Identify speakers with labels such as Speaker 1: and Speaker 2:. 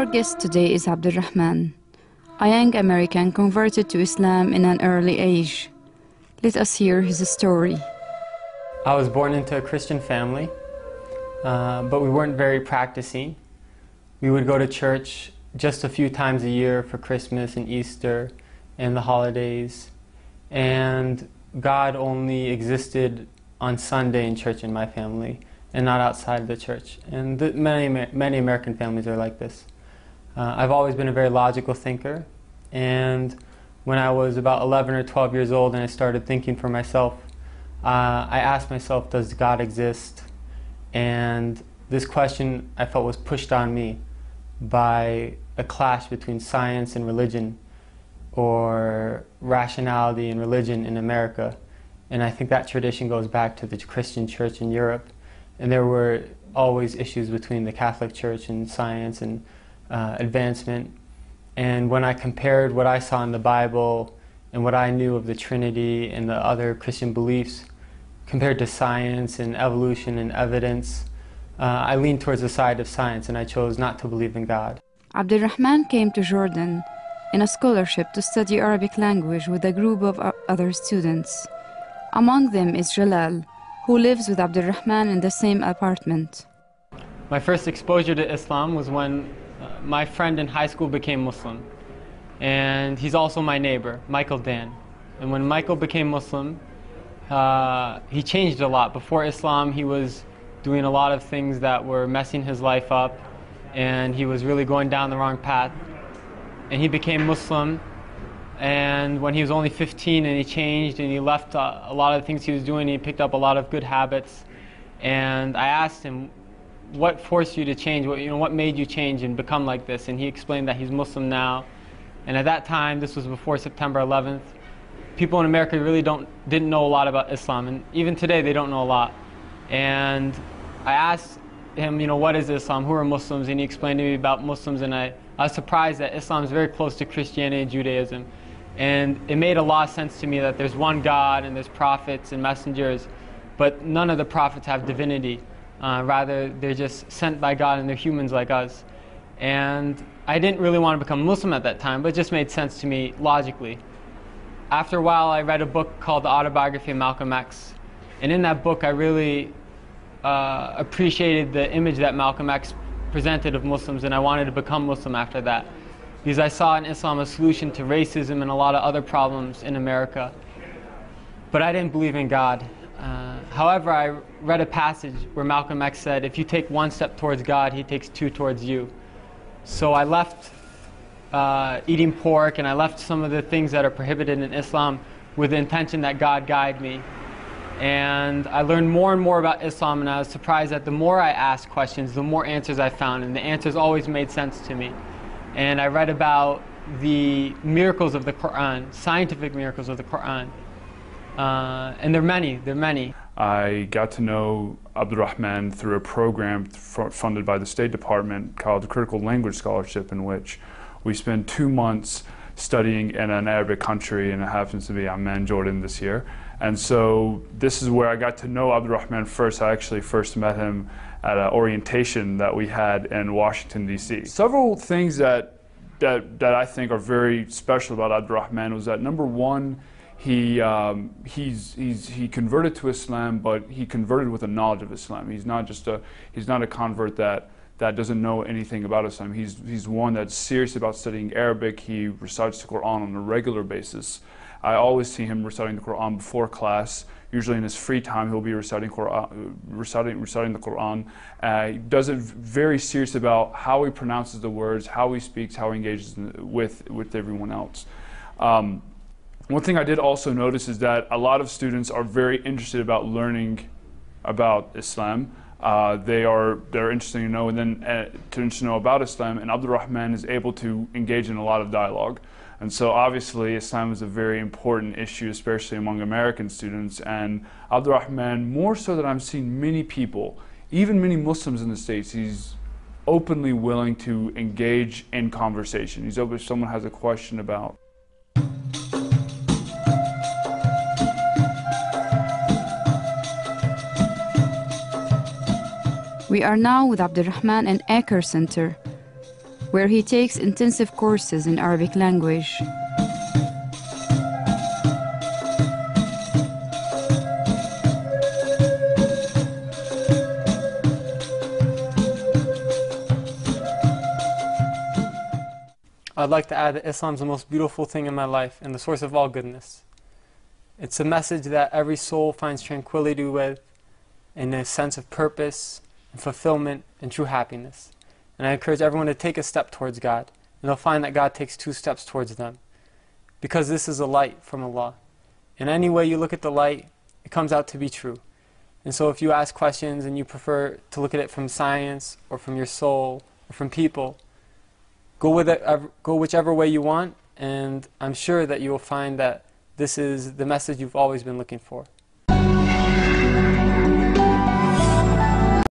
Speaker 1: Our guest today is Abdulrahman, a young American converted to Islam in an early age. Let us hear his story.
Speaker 2: I was born into a Christian family, but we weren't very practicing. We would go to church just a few times a year for Christmas and Easter and the holidays. And God only existed on Sunday in church in my family and not outside of the church. And many American families are like this. I've always been a very logical thinker, and when I was about 11 or 12 years old and I started thinking for myself, I asked myself, does God exist? And this question I felt was pushed on me by a clash between science and religion, or rationality and religion in America. And I think that tradition goes back to the Christian church in Europe. And there were always issues between the Catholic Church and science and advancement. And when I compared what I saw in the Bible and what I knew of the Trinity and the other Christian beliefs compared to science and evolution and evidence, I leaned towards the side of science, and I chose not to believe in God.
Speaker 1: Abdulrahman came to Jordan in a scholarship to study Arabic language with a group of other students. Among them is Jalal, who lives with Abdulrahman in the same apartment.
Speaker 2: My first exposure to Islam was when my friend in high school became Muslim. And he's also my neighbor, Michael Dan. And when Michael became Muslim, he changed a lot. Before Islam, he was doing a lot of things that were messing his life up, and he was really going down the wrong path. And he became Muslim, and when he was only 15, and he changed, and he left a lot of the things he was doing, he picked up a lot of good habits. And I asked him, what forced you to change? What made you change and become like this? And he explained that he's Muslim now. And at that time, this was before September 11th, people in America really didn't know a lot about Islam. And even today, they don't know a lot. And I asked him, what is Islam? Who are Muslims? And he explained to me about Muslims. And I was surprised that Islam is very close to Christianity and Judaism. And it made a lot of sense to me that there's one God and there's prophets and messengers, but none of the prophets have divinity. Rather, they're just sent by God and they're humans like us. And I didn't really want to become Muslim at that time, but it just made sense to me logically. After a while, I read a book called The Autobiography of Malcolm X. And in that book, I really appreciated the image that Malcolm X presented of Muslims, and I wanted to become Muslim after that, because I saw in Islam a solution to racism and a lot of other problems in America. But I didn't believe in God. However, I read a passage where Malcolm X said, if you take one step towards God, he takes two towards you. So I left eating pork, and I left some of the things that are prohibited in Islam with the intention that God guide me. And I learned more and more about Islam, and I was surprised that the more I asked questions, the more answers I found, and the answers always made sense to me. And I read about the miracles of the Quran, scientific miracles of the Quran. And they're many.
Speaker 3: I got to know Abdulrahman through a program funded by the State Department called the Critical Language Scholarship, in which we spent 2 months studying in an Arabic country, and it happens to be Amman, Jordan this year. And so this is where I got to know Abdulrahman first. I actually first met him at an orientation that we had in Washington, D.C. Several things that I think are very special about Abdulrahman was that, number one, he converted to Islam, but he converted with a knowledge of Islam. He's not a convert that doesn't know anything about Islam. He's one that's serious about studying Arabic. He recites the Quran on a regular basis. I always see him reciting the Quran before class. Usually in his free time, he'll be reciting the Quran. He does it very serious about how he pronounces the words, how he speaks, how he engages with everyone else. One thing I did also notice is that a lot of students are very interested about learning about Islam. They're interested to know, and then to know about Islam, and Abdulrahman is able to engage in a lot of dialogue. And so obviously Islam is a very important issue, especially among American students, and Abdulrahman, more so than I'm seeing many people, even many Muslims in the States, he's openly willing to engage in conversation. He's open if someone has a question about.
Speaker 1: We are now with Abdulrahman in Acre Center, where he takes intensive courses in Arabic language.
Speaker 2: I'd like to add that Islam is the most beautiful thing in my life and the source of all goodness. It's a message that every soul finds tranquility with, and a sense of purpose and fulfillment and true happiness. And I encourage everyone to take a step towards God, and they'll find that God takes 2 steps towards them. Because this is a light from Allah. In any way you look at the light, it comes out to be true. And so if you ask questions and you prefer to look at it from science or from your soul or from people, go whichever way you want, and I'm sure that you will find that this is the message you've always been looking for.